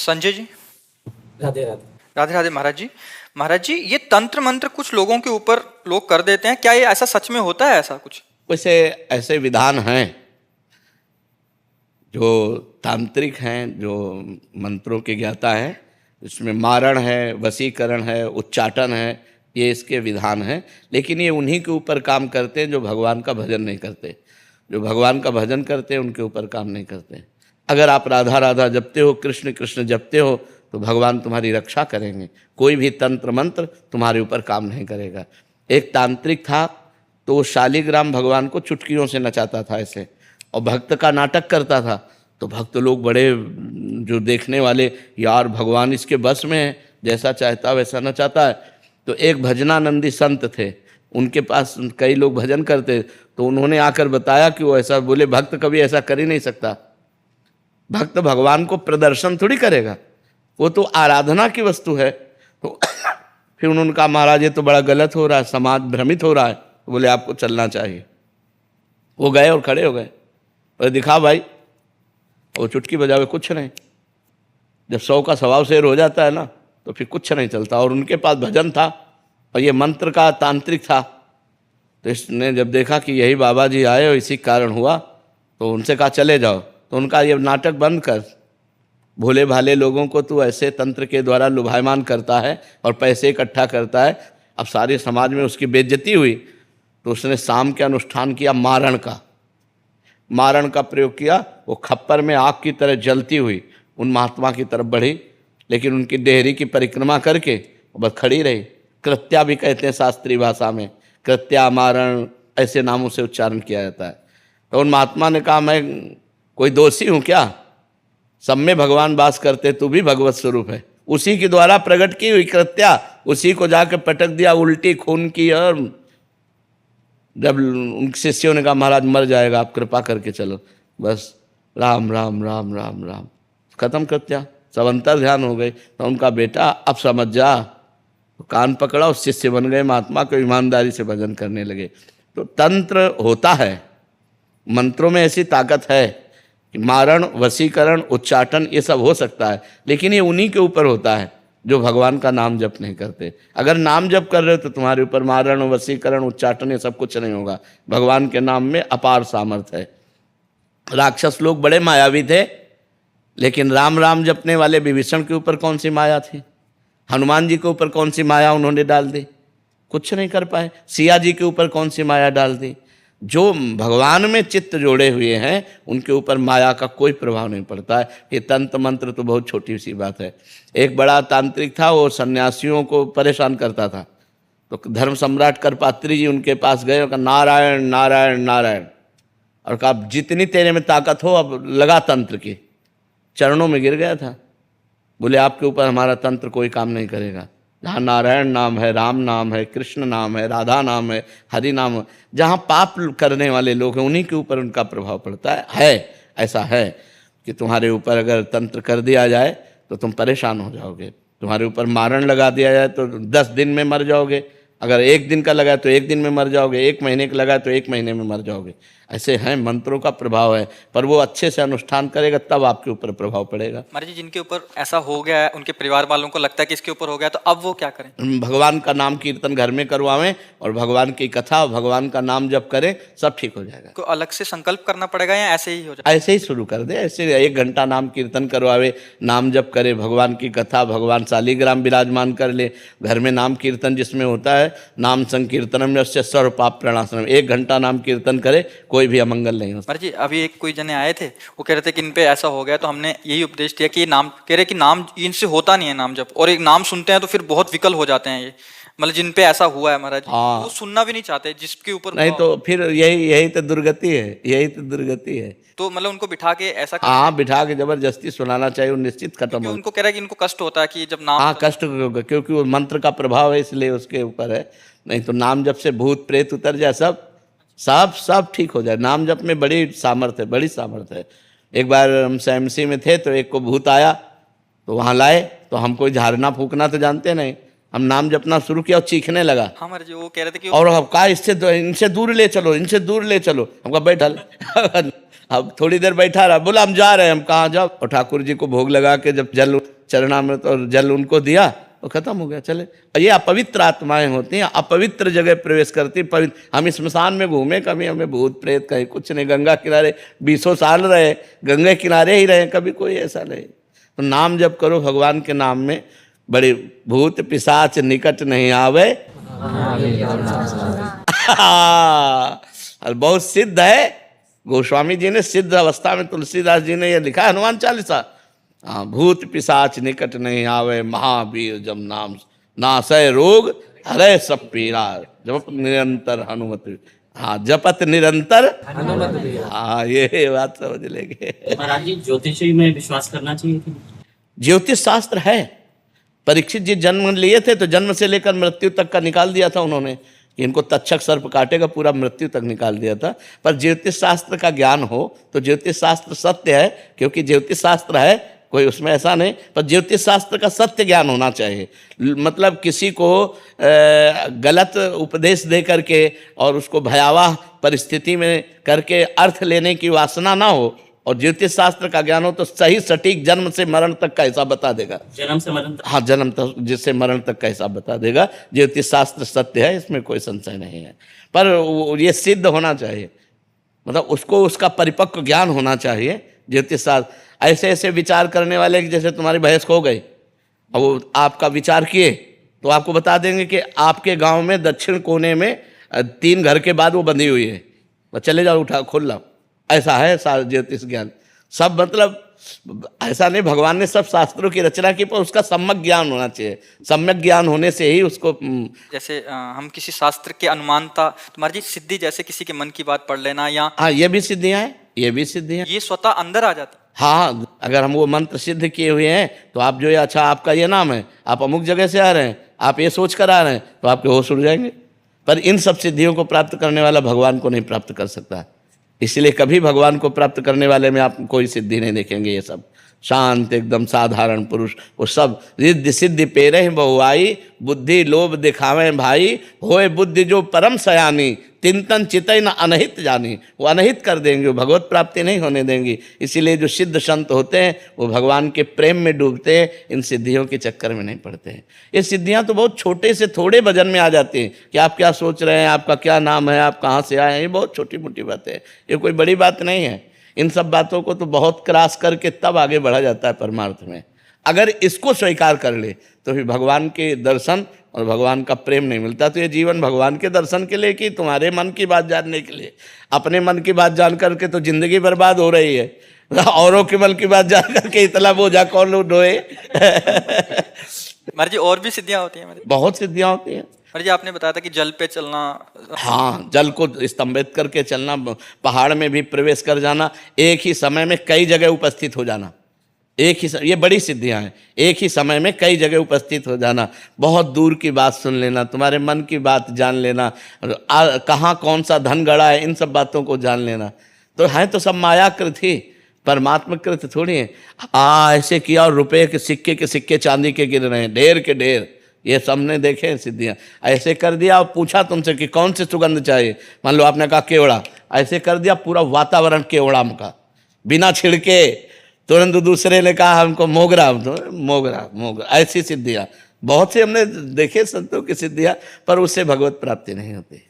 संजय जी, राधे राधे। राधे राधे महाराज जी। महाराज जी, ये तंत्र मंत्र कुछ लोगों के ऊपर लोग कर देते हैं, क्या ये ऐसा सच में होता है ऐसा कुछ? वैसे ऐसे विधान हैं जो तांत्रिक हैं, जो मंत्रों के ज्ञाता हैं, इसमें मारण है, वशीकरण है, उच्चाटन है, ये इसके विधान हैं। लेकिन ये उन्हीं के ऊपर काम करते हैं जो भगवान का भजन नहीं करते। जो भगवान का भजन करते हैं उनके ऊपर काम नहीं करते। अगर आप राधा राधा जपते हो, कृष्ण कृष्ण जपते हो, तो भगवान तुम्हारी रक्षा करेंगे। कोई भी तंत्र मंत्र तुम्हारे ऊपर काम नहीं करेगा। एक तांत्रिक था तो वो शालिग्राम भगवान को चुटकियों से नचाता था ऐसे, और भक्त का नाटक करता था। तो भक्त लोग बड़े, जो देखने वाले, यार भगवान इसके बस में है, जैसा चाहता वैसा नचाता है। तो एक भजनानंदी संत थे, उनके पास कई लोग भजन करते, तो उन्होंने आकर बताया कि वो ऐसा, बोले भक्त कभी ऐसा कर ही नहीं सकता। भक्त भगवान को प्रदर्शन थोड़ी करेगा, वो तो आराधना की वस्तु है। तो फिर उन्होंने कहा महाराज ये तो बड़ा गलत हो रहा है, समाज भ्रमित हो रहा है। बोले आपको चलना चाहिए। वो गए और खड़े हो गए, बोले दिखा भाई। वो चुटकी बजावे कुछ नहीं। जब 100 का स्वभाव शेर हो जाता है ना, तो फिर कुछ नहीं चलता। और उनके पास भजन था और ये मंत्र का तांत्रिक था। तो इसने जब देखा कि यही बाबा जी आए और इसी कारण हुआ, तो उनसे कहा चले जाओ। तो उनका ये नाटक बंद कर, भोले भाले लोगों को तू ऐसे तंत्र के द्वारा लुभायमान करता है और पैसे इकट्ठा करता है। अब सारे समाज में उसकी बेइज्जती हुई, तो उसने शाम के अनुष्ठान किया मारण का प्रयोग किया। वो खप्पर में आग की तरह जलती हुई उन महात्मा की तरफ बढ़ी, लेकिन उनकी देहरी की परिक्रमा करके बस खड़ी रही। कृत्या भी कहते हैं शास्त्रीय भाषा में, कृत्या, मारण, ऐसे नामों से उच्चारण किया जाता है। तो उन महात्मा ने कहा मैं कोई दोषी हूँ क्या? सब में भगवान वास करते, तू भी भगवत स्वरूप है। उसी के द्वारा प्रकट की हुई कृत्या, उसी को जाकर पटक दिया, उल्टी खून की। और जब उन शिष्यों ने कहा महाराज मर जाएगा, आप कृपा करके चलो, बस राम राम राम राम राम, खत्म कृत्या। सब अंतर ध्यान हो गए। तो उनका बेटा अब समझ जा, तो कान पकड़ा, उस शिष्य बन गए महात्मा को, ईमानदारी से भजन करने लगे। तो तंत्र होता है, मंत्रों में ऐसी ताकत है कि मारण, वशीकरण, उच्चाटन ये सब हो सकता है, लेकिन ये उन्हीं के ऊपर होता है जो भगवान का नाम जप नहीं करते। अगर नाम जप कर रहे हो तो तुम्हारे ऊपर मारण, वशीकरण, उच्चाटन ये सब कुछ नहीं होगा। भगवान के नाम में अपार सामर्थ्य है। राक्षस लोग बड़े मायावी थे, लेकिन राम राम जपने वाले विभीषण के ऊपर कौन सी माया थी? हनुमान जी के ऊपर कौन सी माया उन्होंने डाल दी? कुछ नहीं कर पाए। सिया जी के ऊपर कौन सी माया डाल दी? जो भगवान में चित्त जोड़े हुए हैं उनके ऊपर माया का कोई प्रभाव नहीं पड़ता है। ये तंत्र मंत्र तो बहुत छोटी सी बात है। एक बड़ा तांत्रिक था, वो सन्यासियों को परेशान करता था। तो धर्म सम्राट करपात्री जी उनके पास गए और कहा नारायण नारायण नारायण, और कहा जितनी तेरे में ताकत हो अब लगा तंत्र की। चरणों में गिर गया था। बोले आपके ऊपर हमारा तंत्र कोई काम नहीं करेगा। जहाँ नारायण नाम है, राम नाम है, कृष्ण नाम है, राधा नाम है, हरि नाम है, जहाँ पाप करने वाले लोग हैं उन्हीं के ऊपर उनका प्रभाव पड़ता है। ऐसा है कि तुम्हारे ऊपर अगर तंत्र कर दिया जाए तो तुम परेशान हो जाओगे। तुम्हारे ऊपर मारण लगा दिया जाए तो 10 दिन में मर जाओगे। अगर 1 दिन का लगा तो 1 दिन में मर जाओगे, 1 महीने का लगा तो 1 महीने में मर जाओगे। ऐसे हैं, मंत्रों का प्रभाव है, पर वो अच्छे से अनुष्ठान करेगा तब आपके ऊपर प्रभाव पड़ेगा। महाराज जी, जिनके ऊपर ऐसा हो गया है, उनके परिवार वालों को लगता है कि इसके ऊपर हो गया, तो अब वो क्या करें? भगवान का नाम कीर्तन घर में करवावें और भगवान की कथा, भगवान का नाम जप करें, सब ठीक हो जाएगा। को अलग से संकल्प करना पड़ेगा या ऐसे ही हो जाएगा? ऐसे ही शुरू कर दे। ऐसे 1 घंटा नाम कीर्तन करवावे, नाम जप करे, भगवान की कथा, भगवान शालिग्राम विराजमान कर ले। घर में नाम कीर्तन जिसमें होता है, नाम संकीर्तनम यस्य सर्व पाप प्रणाशनम, 1 घंटा नाम कीर्तन करे, कोई भी अमंगल नहीं हो। महाराज जी, अभी एक कोई जने आए थे, वो कह रहे थे कि इन पे ऐसा हो गया, तो हमने यही उपदेश दिया कि ये नाम, कह रहे कि नाम इनसे होता नहीं है नाम जप, और एक नाम सुनते हैं तो फिर बहुत विकल हो जाते हैं। ये मतलब जिन पे ऐसा हुआ है महाराज जी, वो सुनना भी नहीं चाहते जिसके ऊपर नहीं, तो फिर यही तो दुर्गति है, यही तो दुर्गति है। तो मतलब उनको बिठा के ऐसा, हाँ, बिठा के जबरदस्ती सुनाना चाहिए, वो निश्चित खत्म हो। उनको कह रहा है कि इनको कष्ट होता है कि जब नाम, हाँ कष्ट होगा, क्योंकि वो मंत्र का प्रभाव है इसलिए उसके ऊपर है। नहीं तो नाम जप से भूत प्रेत उतर जाए, सब ठीक हो जाए। नाम जप में बड़ी सामर्थ्य है। एक बार हम SMC में थे, तो एक को भूत आया, तो वहाँ लाए, तो हम कोई झाड़ना फूकना तो जानते नहीं, हम नाम जपना शुरू किया और चीखने लगा। हमारे जो वो कह रहे थे कि और कहा इनसे दूर ले चलो, हमका बैठल अब थोड़ी देर बैठा रहा, बोला हम जा रहे हैं। हम कहाँ जाओ? और ठाकुर जी को भोग लगा के जब जल चरणामृत और जल उनको दिया तो खत्म हो गया, चले। और ये अपवित्र आत्माएं होती हैं, अपवित्र जगह प्रवेश करती। पवित्र, हम स्मशान में घूमे, कभी हमें भूत प्रेत कहीं कुछ नहीं। गंगा किनारे 20 साल रहे, गंगा किनारे ही रहे, कभी कोई ऐसा नहीं। तो नाम जप करो भगवान के नाम में, बड़े भूत पिशाच निकट नहीं आवे। और बहुत सिद्ध है, गोस्वामी जी ने सिद्ध अवस्था में, तुलसीदास जी ने यह लिखा है हनुमान चालीसा। हाँ, भूत पिशाच निकट नहीं आवे, महावीर जब नाम नासय रोग हरे सब पीरा, जप निरंतर हनुमत। हाँ, जपत निरंतर हनुमत। हाँ, ये बात समझ लेंगे। महाराज जी, ज्योतिषी में विश्वास करना चाहिए कि? ज्योतिष शास्त्र है। परीक्षित जी जन्म लिए थे तो जन्म से लेकर मृत्यु तक का निकाल दिया था उन्होंने, इनको तक्षक सर्प काटेगा, पूरा मृत्यु तक निकाल दिया था। पर ज्योतिष शास्त्र का ज्ञान हो तो ज्योतिष शास्त्र सत्य है, क्योंकि ज्योतिष शास्त्र है, कोई उसमें ऐसा नहीं। पर ज्योतिष शास्त्र का सत्य ज्ञान होना चाहिए। मतलब किसी को गलत उपदेश दे करके और उसको भयावह परिस्थिति में करके अर्थ लेने की वासना ना हो, और ज्योतिष शास्त्र का ज्ञान हो तो सही सटीक जन्म से मरण तक का हिसाब बता देगा। जन्म से मरण तक? हाँ, जन्म तक जिससे मरण तक का हिसाब बता देगा। ज्योतिष शास्त्र सत्य है, इसमें कोई संशय नहीं है। पर ये सिद्ध होना चाहिए, मतलब उसको उसका परिपक्व ज्ञान होना चाहिए। ज्योतिष शास्त्र ऐसे ऐसे विचार करने वाले कि जैसे तुम्हारी भैंस खो गई और वो आपका विचार किए तो आपको बता देंगे कि आपके गांव में दक्षिण कोने में 3 घर के बाद वो बंधी हुई है, तो चले जाओ, उठा खोल लो। ऐसा है सारा ज्योतिष ज्ञान। सब मतलब ऐसा नहीं, भगवान ने सब शास्त्रों की रचना की, पर उसका सम्यक ज्ञान होना चाहिए। सम्यक ज्ञान होने से ही उसको जैसे हम किसी शास्त्र के अनुमानता, तुम्हारी जी सिद्धि, जैसे किसी के मन की बात पढ़ लेना, या हाँ, ये भी सिद्धियाँ हैं, ये भी सिद्धियाँ। ये स्वतः अंदर आ जाती। हाँ, अगर हम वो मंत्र सिद्ध किए हुए हैं तो आप जो ये, अच्छा आपका ये नाम है, आप अमुक जगह से आ रहे हैं, आप ये सोच कर आ रहे हैं, तो आपके होश उड़ जाएंगे। पर इन सब सिद्धियों को प्राप्त करने वाला भगवान को नहीं प्राप्त कर सकता। इसलिए कभी भगवान को प्राप्त करने वाले में आप कोई सिद्धि नहीं देखेंगे। ये सब शांत एकदम साधारण पुरुष, वो सब रिद्धि सिद्धि पेरे बहुआई, बुद्धि लोभ दिखावे भाई, होए बुद्धि जो परम सयानी, तिंतन चितई न अनहित जानी। वो अनहित कर देंगे, वो भगवत प्राप्ति नहीं होने देंगी। इसीलिए जो सिद्ध संत होते हैं वो भगवान के प्रेम में डूबते हैं, इन सिद्धियों के चक्कर में नहीं पड़ते हैं। ये सिद्धियां तो बहुत छोटे से थोड़े वजन में आ जाती हैं कि आप क्या सोच रहे हैं, आपका क्या नाम है, आप कहाँ से आए हैं, ये बहुत छोटी मोटी बातें हैं, ये कोई बड़ी बात नहीं है। इन सब बातों को तो बहुत क्रॉस करके तब आगे बढ़ा जाता है परमार्थ में। अगर इसको स्वीकार कर ले तो फिर भगवान के दर्शन और भगवान का प्रेम नहीं मिलता। तो ये जीवन भगवान के दर्शन के लिए कि तुम्हारे मन की बात जानने के लिए? अपने मन की बात जान करके तो जिंदगी बर्बाद हो रही है, औरों के मन की बात जान करके इतना बोझा कौन ढोए। महाराज जी, और भी सिद्धियां होती हैं? बहुत सिद्धियां होती हैं। महाराज जी, आपने बताया था कि जल पे चलना। हाँ, जल को स्तंभित करके चलना, पहाड़ में भी प्रवेश कर जाना, एक ही समय में कई जगह उपस्थित हो जाना, एक ही ये बड़ी सिद्धियां हैं। एक ही समय में कई जगह उपस्थित हो जाना, बहुत दूर की बात सुन लेना, तुम्हारे मन की बात जान लेना, कहाँ कौन सा धन गड़ा है, इन सब बातों को जान लेना। तो है तो सब मायाकृत ही, परमात्मा कृत थोड़ी है। ऐसे किया और रुपये के सिक्के चांदी के गिर रहे हैं, ढेर के ढेर, ये सबने देखे हैं सिद्धियाँ। ऐसे कर दिया और पूछा तुमसे कि कौन सी सुगंध चाहिए, मान लो आपने कहा केवड़ा, ऐसे कर दिया पूरा वातावरण केवड़ा का, बिना छिड़के। तुरंत दूसरे ने कहा हमको मोगरा, तो मोगरा। ऐसी सिद्धियाँ बहुत से हमने देखे संतों की सिद्धियाँ, पर उससे भगवत प्राप्ति नहीं होती।